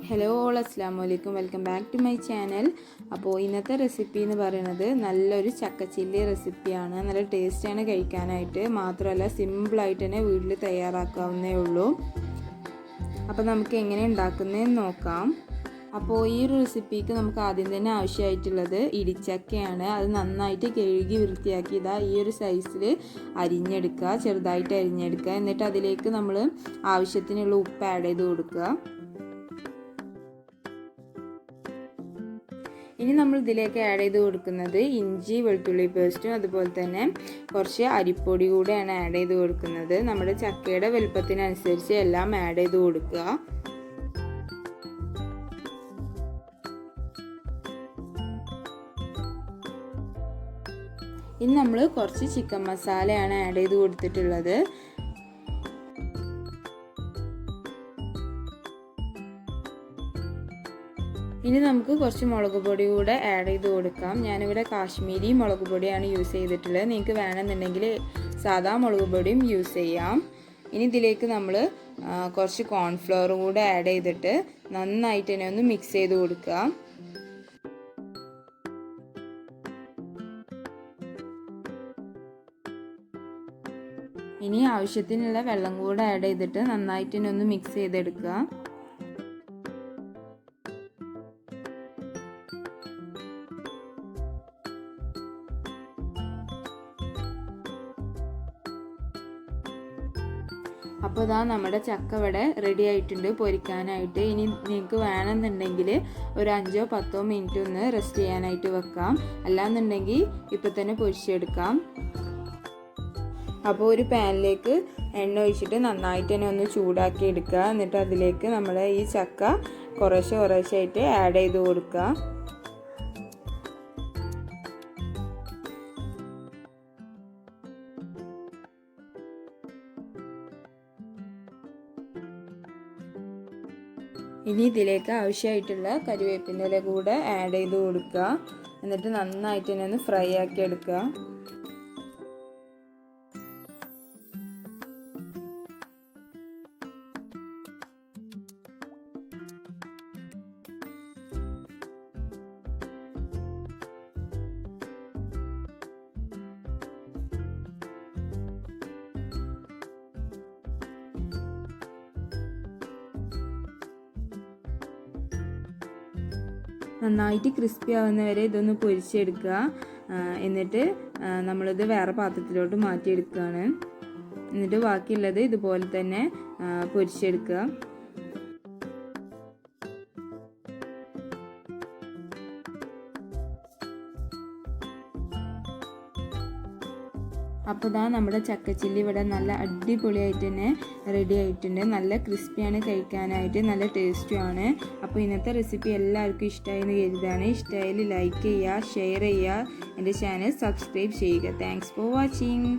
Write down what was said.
Hello all അസ്സലാമു അലൈക്കും, welcome back to my channel. അപ്പോൾ ഇന്നത്തെ റെസിപ്പി എന്ന് പറയുന്നത് നല്ലൊരു ചക്ക ചില്ലി റെസിപ്പിയാണ്. നല്ല ടേസ്റ്റാണ് കഴിക്കാനായിട്ട്. മാത്രമല്ല സിമ്പിളായിട്ട് തന്നെ വീട്ടിൽ തയ്യാറാക്കാവുന്നേ ഉള്ളൂ. അപ്പോൾ നമുക്ക് എങ്ങനെ ഉണ്ടാക്കുന്നതെന്ന് നോക്കാം. അപ്പോൾ ഈ ഒരു റെസിപ്പിക്ക് നമുക്ക് ആദ്യം തന്നെ ആവശ്യമായിട്ടുള്ളത് ഇടിച്ചക്കയാണ്. അത് നന്നായിട്ട് കഴുകി വൃത്തിയാക്കി ഈ ഒരു സൈസിൽ അരിഞ്ഞെടുക്കുക, ചെറുതായിട്ട് അരിഞ്ഞെടുക്കുക. എന്നിട്ട് അതിലേക്ക് നമ്മൾ ആവശ്യത്തിനുള്ള ഉപ്പ് ആഡ് ചെയ്ത് കൊടുക്കുക. ഇനി നമ്മൾ ഇതിലേക്ക് ആഡ് ചെയ്ത് കൊടുക്കുന്നത് ഇഞ്ചി വെളുത്തുള്ളി പേസ്റ്റും അതുപോലെ തന്നെ കുറച്ച് അരിപ്പൊടി കൂടെയാണ് ആഡ് ചെയ്ത് കൊടുക്കുന്നത്. നമ്മുടെ ചക്കയുടെ വലുപ്പത്തിനനുസരിച്ച് എല്ലാം ആഡ് ചെയ്ത് കൊടുക്കുക. ഇനി നമ്മൾ കുറച്ച് ചിക്കൻ മസാലയാണ് ആഡ് ചെയ്ത് കൊടുത്തിട്ടുള്ളത്. ഇനി നമുക്ക് കുറച്ച് മുളക് പൊടി കൂടെ ആഡ് ചെയ്ത് കൊടുക്കാം. ഞാനിവിടെ കാശ്മീരി മുളക് പൊടിയാണ് യൂസ് ചെയ്തിട്ടുള്ളത്. നിങ്ങൾക്ക് വേണമെന്നുണ്ടെങ്കിൽ സാധാ മുളക് പൊടിയും യൂസ് ചെയ്യാം. ഇനി ഇതിലേക്ക് നമ്മൾ കുറച്ച് കോൺഫ്ലവർ കൂടെ ആഡ് ചെയ്തിട്ട് നന്നായിട്ട് തന്നെ ഒന്ന് മിക്സ് ചെയ്ത് കൊടുക്കുക. ഇനി ആവശ്യത്തിനുള്ള വെള്ളം കൂടെ ആഡ് ചെയ്തിട്ട് നന്നായിട്ട് തന്നെ ഒന്ന് മിക്സ് ചെയ്തെടുക്കുക. അപ്പോൾ ഇതാ നമ്മുടെ ചക്ക ഇവിടെ റെഡി ആയിട്ടുണ്ട് പൊരിക്കാനായിട്ട്. ഇനി നിങ്ങൾക്ക് വേണമെന്നുണ്ടെങ്കിൽ ഒരു 5-10 മിനിറ്റ് ഒന്ന് റെസ്റ്റ് ചെയ്യാനായിട്ട് വെക്കാം. അല്ലാന്നുണ്ടെങ്കിൽ ഇപ്പം തന്നെ പൊരിച്ചെടുക്കാം. അപ്പോൾ ഒരു പാനിലേക്ക് എണ്ണ ഒഴിച്ചിട്ട് നന്നായിട്ട് തന്നെ ഒന്ന് ചൂടാക്കി എടുക്കുക. എന്നിട്ട് അതിലേക്ക് നമ്മൾ ഈ ചക്ക കുറേശ്ശായിട്ട് ആഡ് ചെയ്ത് കൊടുക്കുക. ഇനി ഇതിലേക്ക് ആവശ്യമായിട്ടുള്ള കരിവേപ്പിൻ്റെ ഇല കൂടെ ആഡ് ചെയ്ത് കൊടുക്കുക. എന്നിട്ട് നന്നായിട്ട് തന്നെ ഒന്ന് ഫ്രൈ ആക്കി എടുക്കുക. നന്നായിട്ട് ക്രിസ്പി ആവുന്നവരെ ഇതൊന്ന് പൊരിച്ചെടുക്കുക. എന്നിട്ട് നമ്മളിത് വേറെ പാത്രത്തിലോട്ട് മാറ്റിയെടുക്കുകയാണ്. എന്നിട്ട് ബാക്കിയുള്ളത് ഇതുപോലെ തന്നെ പൊരിച്ചെടുക്കുക. അപ്പോൾ ഇതാ നമ്മുടെ ചക്കച്ചില്ലി ഇവിടെ നല്ല അടിപൊളിയായിട്ട് തന്നെ റെഡി ആയിട്ടുണ്ട്. നല്ല ക്രിസ്പിയാണ്, കഴിക്കാനായിട്ട് നല്ല ടേസ്റ്റുമാണ്. അപ്പോൾ ഇന്നത്തെ റെസിപ്പി എല്ലാവർക്കും ഇഷ്ടമായി എന്ന് കരുതാണ്. ഇഷ്ടമായാൽ ലൈക്ക് ചെയ്യുക, ഷെയർ ചെയ്യുക, എൻ്റെ ചാനൽ സബ്സ്ക്രൈബ് ചെയ്യുക. Thanks for watching.